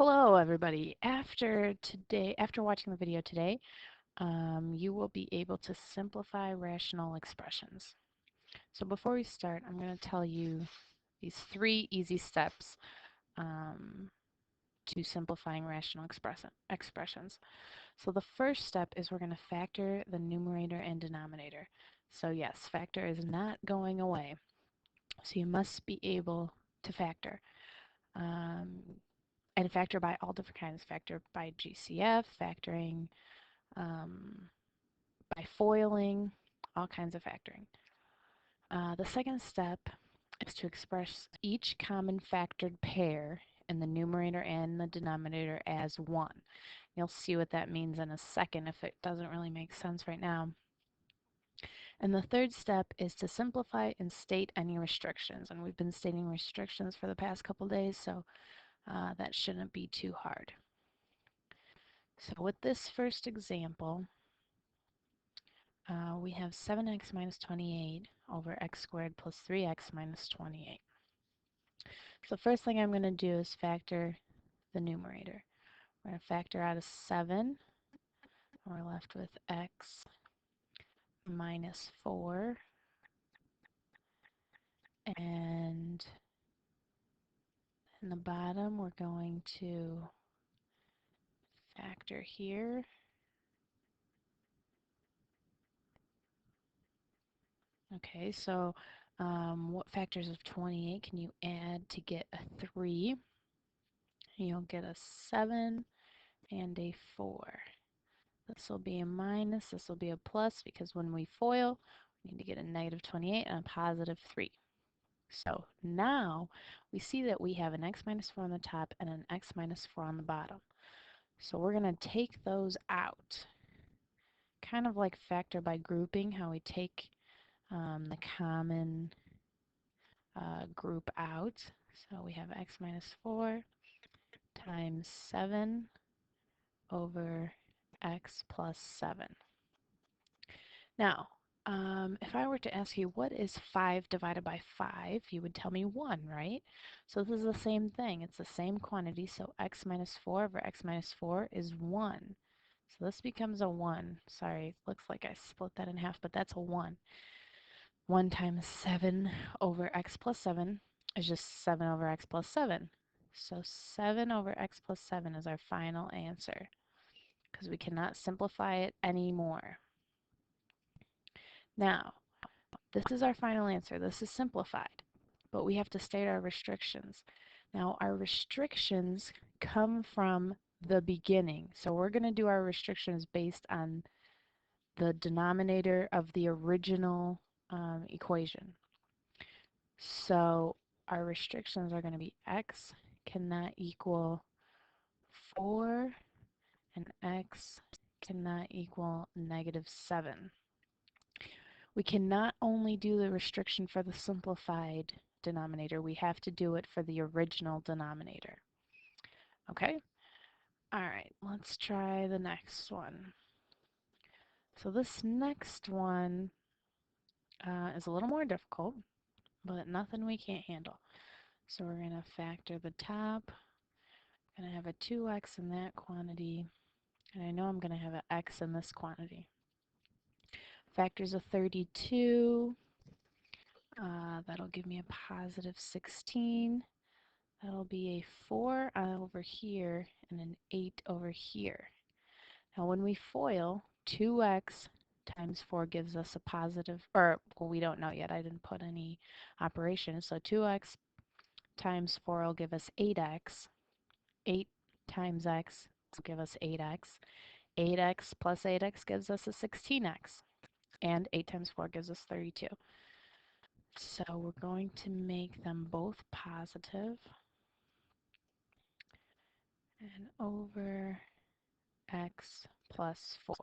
Hello everybody. After watching the video today, you will be able to simplify rational expressions. So before we start, I'm going to tell you these 3 easy steps um, to simplifying rational expressions. So the first step is we're going to factor the numerator and denominator. So yes, factor is not going away. So you must be able to factor. Um, and factor by all different kinds. Factor by GCF, factoring by foiling, all kinds of factoring. The second step is to express each common factored pair in the numerator and the denominator as 1. You'll see what that means in a second if it doesn't really make sense right now. And the third step is to simplify and state any restrictions. And we've been stating restrictions for the past couple days, so that shouldn't be too hard. So with this first example, we have 7x minus 28 over x squared plus 3x minus 28. So the first thing I'm going to do is factor the numerator. We're going to factor out a 7. We're left with x minus 4. And in the bottom, we're going to factor here. Okay, so what factors of 28 can you add to get a 3? You'll get a 7 and a 4. This will be a minus, this will be a plus, because when we FOIL, we need to get a negative 28 and a positive 3. So now we see that we have an x minus 4 on the top and an x minus 4 on the bottom. So we're going to take those out. Kind of like factor by grouping, how we take the common group out. So we have x minus 4 times 7 over x plus 7. Now, if I were to ask you what is 5 divided by 5, you would tell me 1, right? So this is the same thing. It's the same quantity, so x minus 4 over x minus 4 is 1. So this becomes a 1. Sorry, looks like I split that in half, but that's a 1. 1 times 7 over x plus 7 is just 7 over x plus 7. So 7 over x plus 7 is our final answer, because we cannot simplify it anymore. Now, this is our final answer. This is simplified, but we have to state our restrictions. Now, our restrictions come from the beginning. So we're going to do our restrictions based on the denominator of the original equation. So our restrictions are going to be x cannot equal 4 and x cannot equal negative 7. We cannot only do the restriction for the simplified denominator, we have to do it for the original denominator. Okay? Alright, let's try the next one. So this next one is a little more difficult, but nothing we can't handle. So we're going to factor the top. I'm going to have a 2x in that quantity, and I know I'm going to have an x in this quantity. Factors of 32. That'll give me a positive 16. That'll be a 4 over here and an 8 over here. Now when we FOIL, 2x times 4 gives us a positive, or well, we don't know yet. I didn't put any operations. So 2x times 4 will give us 8x. 8 times x will give us 8x. 8x plus 8x gives us a 16x. And 8 times 4 gives us 32. So we're going to make them both positive. And over x plus 4.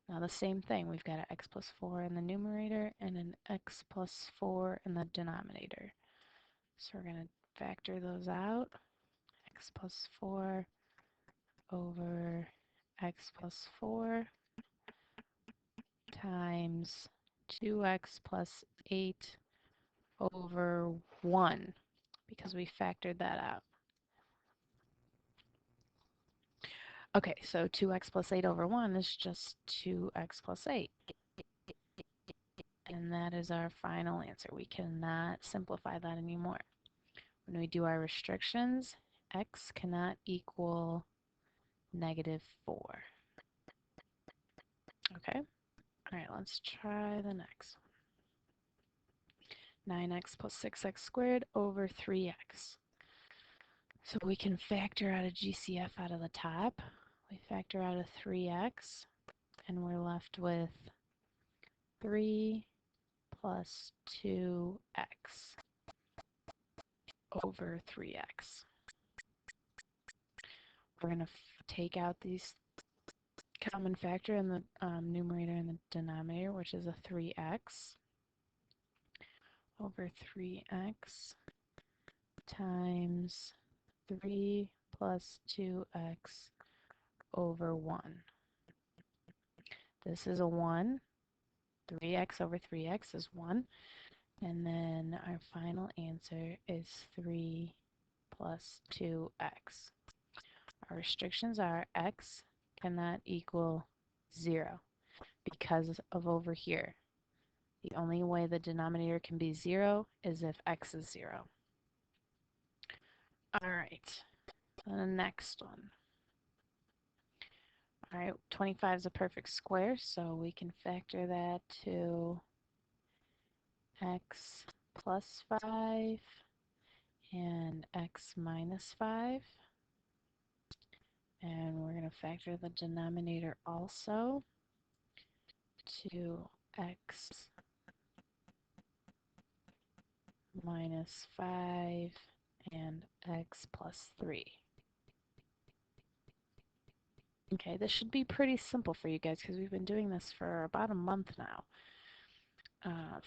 Now the same thing, we've got an x plus 4 in the numerator and an x plus 4 in the denominator. So we're going to factor those out. X plus 4 over x plus 4 times 2x plus 8 over 1, because we factored that out. Okay, so 2x plus 8 over 1 is just 2x plus 8. And that is our final answer. We cannot simplify that anymore. When we do our restrictions, x cannot equal negative 4. Okay? All right, let's try the next one. 9x plus 6x squared over 3x. So we can factor out a GCF out of the top. We factor out a 3x, and we're left with 3 plus 2x over 3x. We're going to take out these common factor in the numerator and the denominator, which is a 3x over 3x times 3 plus 2x over 1. This is a 1. 3x over 3x is 1. And then our final answer is 3 plus 2x. Our restrictions are x cannot equal 0 because of over here. The only way the denominator can be 0 is if x is 0. All right, the next one. All right, 25 is a perfect square, so we can factor that to x plus 5 and x minus 5. And we're going to factor the denominator also to x minus 5 and x plus 3. Okay, this should be pretty simple for you guys because we've been doing this for about a month now,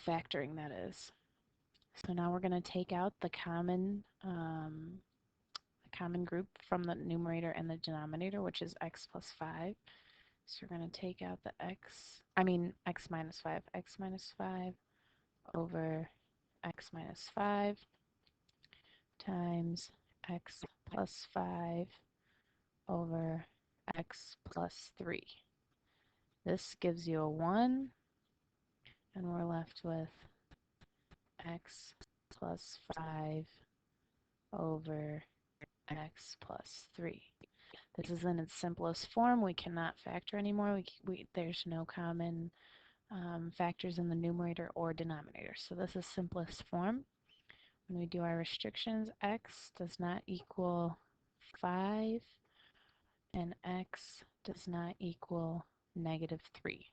factoring that is. So now we're going to take out the common group from the numerator and the denominator, which is x plus 5. So we're going to take out the x minus 5 over x minus 5 times x plus 5 over x plus 3. This gives you a 1, and we're left with x plus 5 over x plus 3. This is in its simplest form. We cannot factor anymore. There's no common factors in the numerator or denominator. So this is simplest form. When we do our restrictions, x does not equal 5 and x does not equal negative 3.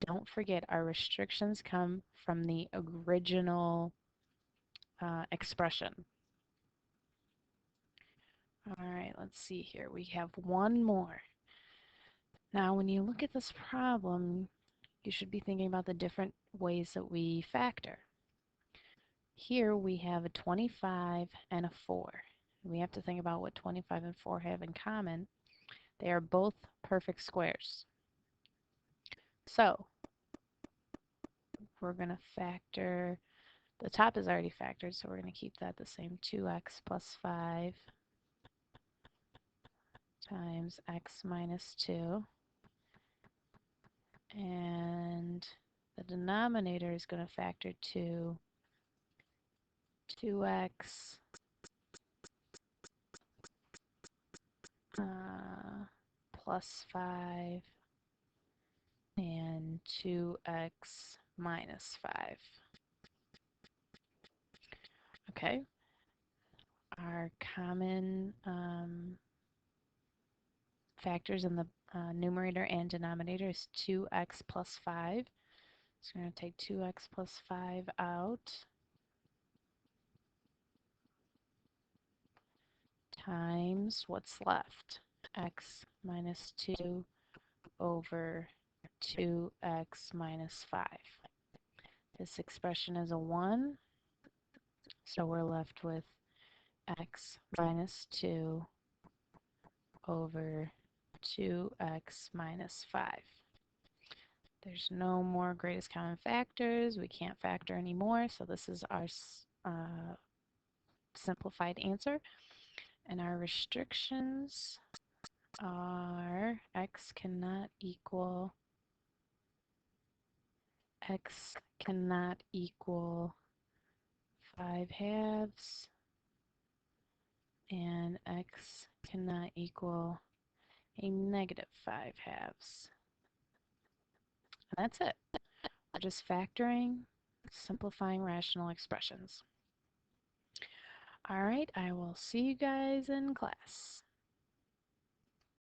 Don't forget our restrictions come from the original expression. All right, let's see here. We have one more. Now, when you look at this problem, you should be thinking about the different ways that we factor. Here we have a 25 and a 4. We have to think about what 25 and 4 have in common. They are both perfect squares. So we're going to factor, the top is already factored, so we're going to keep that the same. 2x plus 5 times x minus 2. And the denominator is going to factor to 2x plus 5 and 2x minus 5. Okay. Our common factors in the numerator and denominator is 2x plus 5. So we're going to take 2x plus 5 out times what's left, x minus 2 over 2x minus 5. This expression is a 1, so we're left with x minus 2 over 2x minus 5. There's no more greatest common factors. We can't factor anymore, so this is our simplified answer. And our restrictions are x cannot equal 5/2 and x cannot equal a -5/2. And that's it. We're just factoring, simplifying rational expressions. All right, I will see you guys in class.